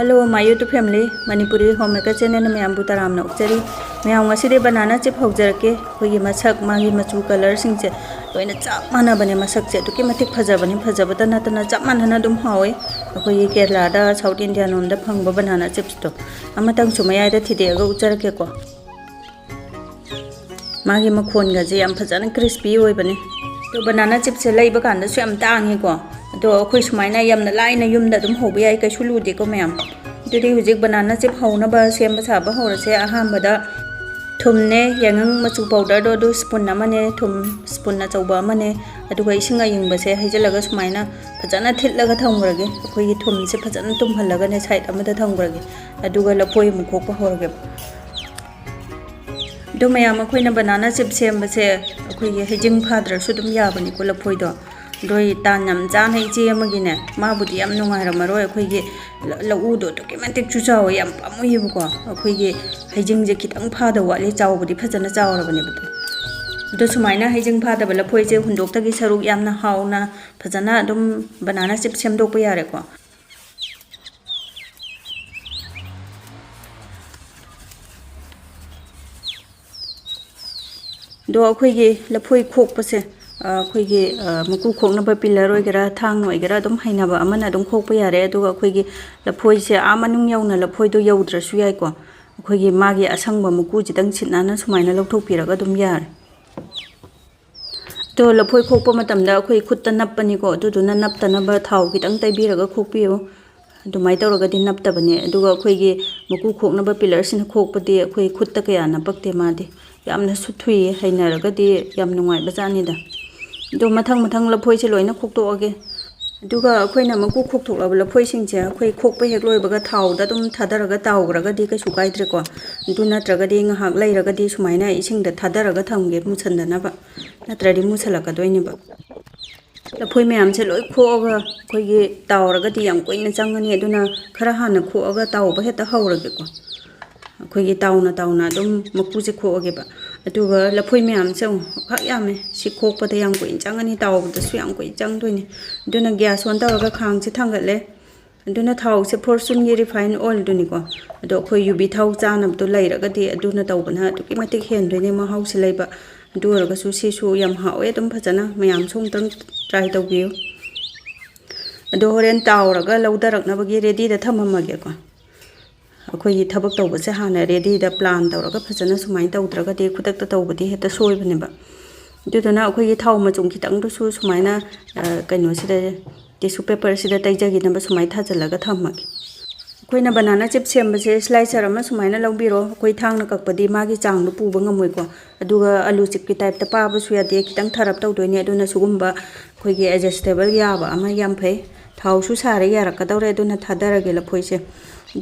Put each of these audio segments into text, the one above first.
Hello, my YouTube family. Manipurihomemaker channel में आम बुता राम नौकरी मैं आऊँगा सीधे बनाना चिप हो जर के कोई मसक मागी मचू कलर सिंह से तो इन्हें चाप माना बने मसक से तो कि मतिक फजा बता ना तना चाप माना ना दुम हावे कोई केरला दा साउथ इंडिया नों दा फंग बनाना चिप्स तो अम्मा तंग चुमाया दा थी देगा उचर के को मागी मखोन गजे आम फजा न क्रिस्पी होए बने तो बनाना चिप्स से लाई बकान दा स्वयं तांगे को तो कोई सुमाइना यमना लाइना युमदा दुम हो बिया कई शुलू देखो मैम तो हुजिक बनाना चिप होना बा सेम साबा होरसे अहमदा थुमने यंगंग मचू पाउडर दो स्पून अमने थुम स्पून अचौबा अमने अदुगा इसिंग अयंगबसे हैजलगा सुमाइना फजना थिलगा थंगरगे अखोई थुम से फजना तुम्हलगा ने साइड अमदा थंगरगे अदुगा लपोय मुखोक होरगे दो मैम अखोइना बनाना चिप सेमबसे अखोई हैजिंग फाद्रसु दुम याबनी को लपोइदो दोई तानम जान है चे अमगिने माबुदी याम नुंगाइरमरो अखोइगे लउदो तो के मतिक चुचाव याम पामुइबको अखोइगे हैजिंग जे खितंग फादा वाले चावबुदी फजना चावरबने बतो दो सुमाइना हैजिंग फादा बला फोइजे हुंदोक्तगी सरुक यामना हाउना फजना अदुम बनाना चिप सेमदोक यारेको दो अखोइगे लफोइ खोकपसे अखोइगे मकु खोकनबा पिलर ओइगरा थांग ओइगरा अदुम हैनाबा अमना अदुम खोकपा यारे अदुगा अखोइगे लफोइसे आ मनुंग यौना लफोइदो यौद्रसु याइको अखोइगे मागी असंगबा मकु जितंग सितनाना सुमाइना लौथोकपिरगा अदुम यारे तो लफोइ खोकपा मतमदा अखोइ खुत्ता नप्पनिको अदुदुना नप्तनबा थाव खितंग तैबिरगा खोकपियो अदुमाइ तौरगदि नप्तबने अदुगा अखोइगे मकु खोकनबा पिलरसिना खोकपदि अखोइ खुत्ता कया नपक्ते मादि यामना सुथुइ हैनरगदि याम नुंगाइ बजानिदा दो मथंग मथंग लफोइ से लोइना खोकतोगे दुगा अखोइना मकु खोकथोकलाब लफोइ सिंगसे अखोइ खोकपा हेक लोइबगा थावदा दुम थादरगा तावग्रगदि कैसु काइद्रेको दु नत्रगदि ngahak लैरगदि सुमाइना इसिंगदा थादरगा थमगे मुसन्दनबा नत्रदि मुसलकदोइनिबा लफोइ मैम से लोइ खोगा अखोइगे तावरगदि याम कोइना चंगनी अदुना खरा हाना खोगा तावबा हेता हौरगेको अखोइगे तावना दुम मकुसे खोगेबा अदुगा लफोइ मैम से खक यामे सि खोकपदा याम कोइन चंगनी तावबदसु याम कोइन चंगदोइने अदुना गैस ऑन तौरगा खांग से थांगले अदुना थाव से फॉर्चून गे रिफाइन ऑयल दुनिको अदो अखोइ युबी थाव चानबदो लैरगदि अदुना तौबना अदुकी मतिक हेनदोइने महौ से लैबा अदुरगसु सिसु याम हावे अदुम फजना मैम सोंतंग ट्राई तौबियो अदो होरेन तावरगा लौदरकनबगी रेडी दा थममगेको अखोई थबक तौबसे हाना रेडी दा प्लान तौरगा फजना सुमाइ तौद्रगदि खुदक्ता तौबदि हेता सोइबनेबा दुदना अखोई थाव मचुंग खितंगदसु सुमाइना कैनोसिदा टिश्यू पेपर सिदा तैजगिनबा सुमाइ थाजलगा थममगे अखोइना बनाना चिप सेमबसे स्लाइसर अमा सुमाइना लौबिरो अखोइ थांगना कक्पदि मागी चांगदो पुबा ngमोइको अदुगा आलू चिप की टाइप ता पाबसु यादे खितंग थरप तौदोइने अदुना सुगुम्बा अखोइगे एडजस्टेबल याबा अमा याम फै थावसु सारे यारकदौरे अदुना थादरगे लफोइसे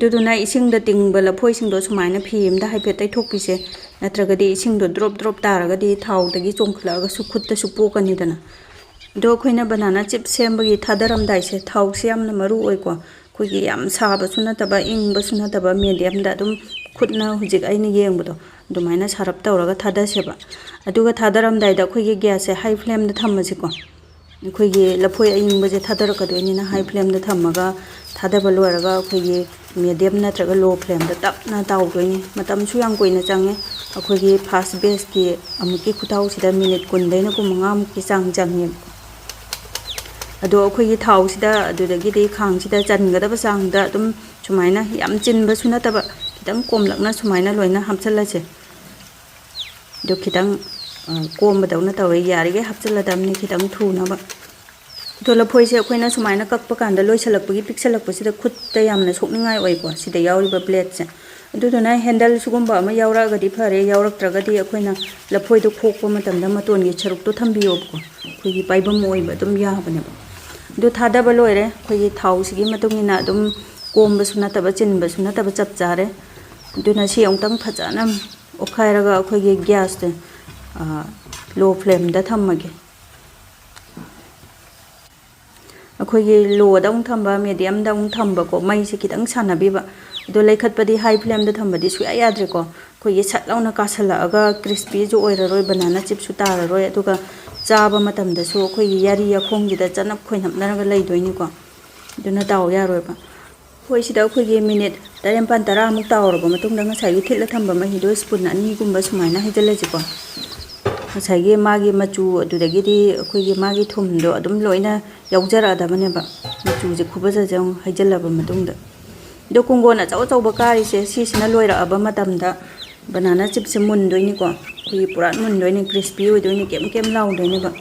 दुदुना इसिंग द तिंग बला फोइसिंग दो सुमाइना फीम द हाइफे तैथोकपिसे नत्रगदि इसिंग दो ड्रॉप तारगदि थाव दगी चोंखलागा सुखुत्ता सुपोकनिदना दो खोइना बनाना चिप सेमबगी थादरमदाइसे थाव से यामना मरु ओइको खोइगी याम साबसु नतबा इंगबसु नतबा मीडियम दा दुम खुदना हुजिक आइना येंगबदो दुमाइना सारप तौरगा थादसेबा अदुगा थादरमदाइ दा खोइगी गैस से हाई फ्लेम दा थम्मसिको खोइगी लफोइ इंगबजे थादरकदोइनिना हाई फ्लेम दा थम्मगा थादबा लोरगा खोइगी मीडियम नत्रगा लो फ्लेम दा तपना ताउदोइनि मतमसु याम कोइना चांगे अखोइगी फास्ट बेस की अमुकी खुताउसिदा मिनिट 10 दैना को 5 मुकी चांग चांगे अदो अखोइगी थाउसिदा अदुदगिदि खांगसिदा चनगदबा चांगदा तुम सुमाइना याम चिनबसु नतबा खितंग कोमलकना सुमाइना लोइना हपचलसे दो खितंग कोमबदौना तवै यारिगे हपचलदमनि खितंग थुनबा तो लफोइसे अखोइना सुमाइना कक्पा कांदा लोइसलकपगी पिक्सलकपसिदा खुत्ता यामना सोकनिंगाइ ओइको सिदा याउरिबा प्लेट से अदुदुना हैंडल सुगुम्बा अमा याउरागदि फरे याउरक्त्रगदि अखोइना लफोइदो खोकपा मतमदा मतोनगी सरुकतो थम्बियोबको अखोइगी पाइबम ओइबा दुम याबनेबा दो थादबा लोइरे अखोइगी थाउसिगी मतुंगिना दुम कोमबसु नतबा चिनबसु नतबा चप चारे दुना सि औंतंग फजाना ओखाइरगा अखोइगी गैस ते लो फ्लेम दा थम्मगे अखोइगी लो दाउं थम्बा मीडियम दाउं थम्बको मई से खितंग सानबीबा दो लेखतपदी हाई फ्लेम दा थम्बदी सुया याद्रेको अखोइगी सटलाउना कासलागा क्रिस्पी जो ओइररोय बनाना चिप सु ताररोय अदुगा चाबा मतमदसु अखोइगी यारी याखोंगिदा चनप खोइनपनरगा लैदोइनिको दुना ताव यारोयबा ꯂꯐꯣꯏꯁꯤꯗ ꯑꯩꯈꯣꯏꯒꯤ ꯃꯤꯅꯤꯠ 9-10 ꯇꯥꯎꯔꯕ ꯃꯇꯨꯡꯗ ꯉꯁꯥꯏꯒꯤ ꯊꯤꯠꯂ ꯊꯝꯕ ꯃꯍꯤꯗꯣ ꯁ꯭ꯄꯨꯟ 2ꯒꯨꯝꯕ ꯁꯨꯃꯥꯏꯅ ꯍꯩꯖꯤꯜꯂꯁꯤꯀꯣ ꯉꯁꯥꯏꯒꯤ ꯃꯥꯒꯤ ꯃꯆꯨ ꯑꯗꯨꯗꯒꯤꯗꯤ ꯑꯩꯈꯣꯏꯒꯤ ꯃꯥꯒꯤ ꯊꯨꯝꯗꯣ ꯑꯗꯨꯝ ꯂꯣꯏꯅ ꯌꯥꯎꯖꯔꯛꯑꯗꯕꯅꯦꯕ ꯃꯆꯨꯁꯦ ꯈꯨꯕꯖꯁꯦ ꯑꯃꯨꯛ ꯍꯩꯖꯤꯜꯂꯕ ꯃꯇꯨꯡꯗ ꯑꯗꯣ ꯀꯣꯡꯒꯣꯟ ꯑꯆꯧ ꯑꯆꯧꯕ ꯀꯥꯔꯤꯁꯦ ꯁꯤꯁꯤꯅ ꯂꯣꯏꯔꯛꯑꯕ ꯃꯇꯝꯗ ꯕꯅꯥꯅꯥ ꯆꯤꯞꯁꯦ ꯃꯨꯟꯗꯣꯏꯅꯤꯀꯣ ꯑꯩꯈꯣꯏꯒꯤ ꯄꯨꯔꯥ ꯃꯨꯟꯗꯣꯏꯅꯤ ꯀ꯭रिꯁꯄꯤ ꯑꯣꯏꯗꯣꯏꯅꯤ ꯀꯦꯝ ꯂꯥꯎꯗꯣꯏꯅꯦꯕ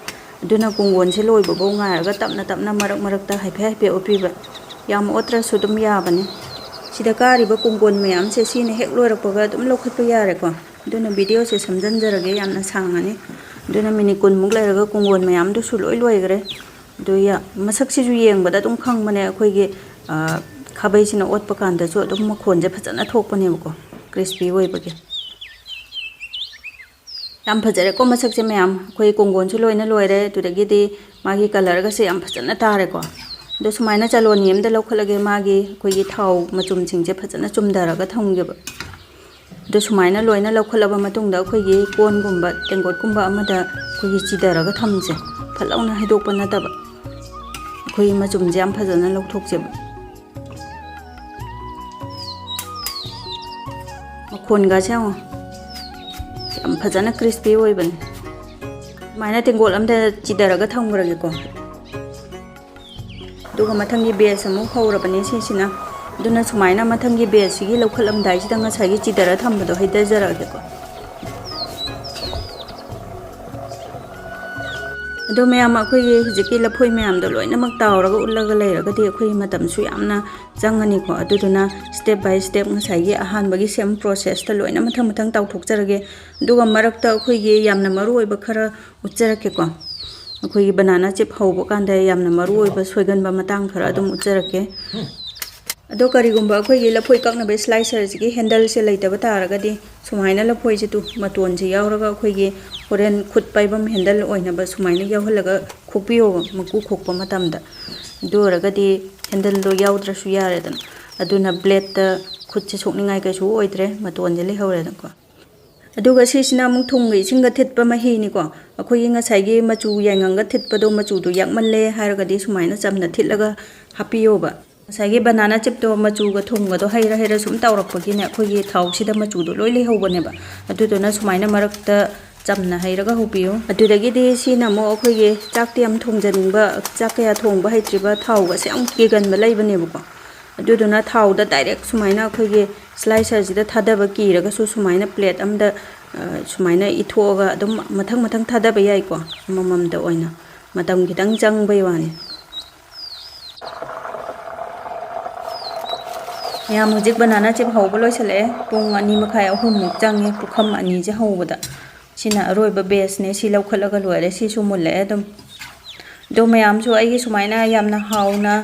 ꯑꯗꯨꯅ ꯀꯣꯡꯒꯣꯟꯁꯦ ꯂꯣꯏꯕꯐꯥꯎ ꯉꯥꯏꯔꯒ ꯇꯞꯅ ꯇꯞꯅ ꯃꯔꯛ ꯃꯔꯛꯇ ꯍꯥꯏꯐꯦꯠ ꯑꯣꯠꯄꯤꯕ ꯌꯥꯝ ꯑꯣꯠꯇ꯭ꯔꯁꯨ ꯑꯗꯨꯝ ꯌꯥꯕꯅꯤ sida kariba konggon mayam se sine hek loirakpaga adum lokhatpa yare ko aduna video se samjanjarage yamna sangani aduna mini kun muk lairaga konggon mayam du su loi loigre du ya masak si ju yengbada adum khangmane akhoi gi khabai sina otpa kanda ju adum makhon je phajana thokpane ko crispy oibage yam phajare ko masak se mayam akhoi konggon su loina loire tudagi di magi color ga se yam phajana tare ko do sumaina chaloni amda lokhalage magi akhoi thau machum singje phajana chumdaraga thamgeba do sumaina loina lokhalaba matungda akhoi kon gumba tengot gumba amada akhoi chidaraga thamje phalauna haidokpa nataba akhoi machum je am phajana lokthokjeba makhon ga chang am phajana crispy oiban maina tengol amda chidaraga thamgrage ko duga mathangi base amu khawrabani sisina duna sumaina mathangi base gi lokhalam dai sida nga sagi chidara thambado haidajara ko do mayam akhoi hijiki laphoi mayam do loina mak tawraga ullaga leiraga di akhoi matam su yamna jangani ko aduduna step by step nga sagi ahan bagi same process ta loina mathang mathang tawthokjarage duga marakta akhoi gi yamna maru oiba khara uchjarake ko akhoi banana chip hauba kanda yamna maru oiba soiganba matang khara adum uchjarake ado karigumba akhoi gi laphoi kakna be slicer gi handle se leitaba taraga di sumaina laphoi je tu maton je yauraga akhoi gi horen khut paibam handle oina ba sumaina yauhalaga khokpiyo maku khokpa matamda doraga di handle do yaudra su yare dan aduna blade ta khut che sokningai ka su oidre maton je le hore dan ko aduga sisina mung thungi singa thitpa mahi ni ko akhoi nga saigi machu yanganga thitpa do machu du yakmalle haraga di sumaina chamna thitlaga hapiyo ba saigi banana chip to machu ga thunga do haira haira sum tawrakpagi ne akhoi gi thau sida machu do loi le hobane ba aduduna sumaina marakta chamna hairaga hopiyo adudagi di sina mo akhoi gi chakti am thongjaningba chakya thongba haitriba thau ga se am ki ganba leibane ba aduduna thau da direct sumaina akhoi gi slicer sida thadaba kiraga su sumaina plate amda sumaina ithoga adum mathang mathang thadaba yai ko mamam da oina matam kitang changbai wani yam hujik banana chip hauba loisale pung ani makhai ahum muk change pukham ani je haubada sina aroiba base ne si laukhalaga loire si su mulle adum do mayam su ai sumaina yamna hauna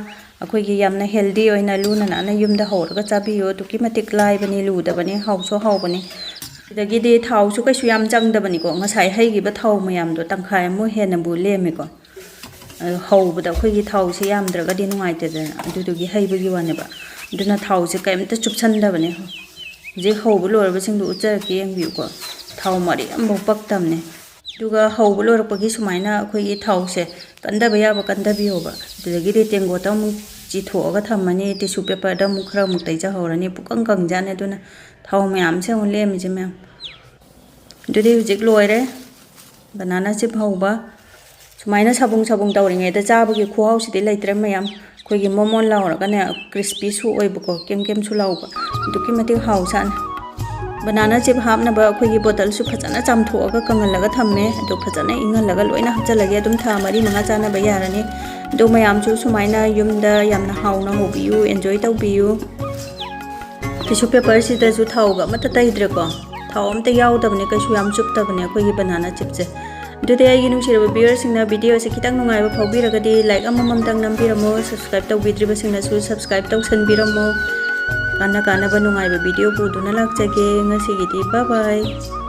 akhoi gi yamna healthy oina luna na yumda hawraga chabiyo tuki matik lai bani luda bani hauso haubani dagi de thau su kai su yam changda bani ko ngasai hai gi ba thau mayam do tangkhai mo hena bu leme ko haubada akhoi gi thau se yamdraga di nungai te da adudugi haibagi wane ba duna thau se kaimta chupchanda bani je haubu lorba singdu uchar ki yangbiu ko thau mari ambo paktamne duga haubu lorpagi sumaina akhoi gi thau se kanda baya ba kanda biyo ba dudagi de tengo ta mu chi thoga thamani tissue paper da mu khara mu tai ja horani pukang kang jane duna thau mayam se on lem je mem dudi hujik loire banana chip hauba sumaina sabung tawringe da chabagi khuhaosidi leitrehe mayam khoi gi momon lauraga ne crispy su oiba ko kem su lauba duki mati hausan banana chip hapna ba khoi gi bottle su phajana chamthoga kangalaga thamme do phajana ingalaga loina hapjalage dum tha mari manga chana ba yarani do mayam chu sumaina yumda yamna hauna hobiu enjoy tawbiu tissue paper si da ju thauga mata taidre ko thau amta yaudabne kaisu yam chuptabne khoi gi banana chip je dudi ai gi nungsiraba viewers singna video se kitang nungai ba phawbiraga di like amamam tang nambiramo subscribe tawbidriba singna su subscribe tawsanbiramo kana ba nungai ba video pu duna lakjage ngasi gi di bye bye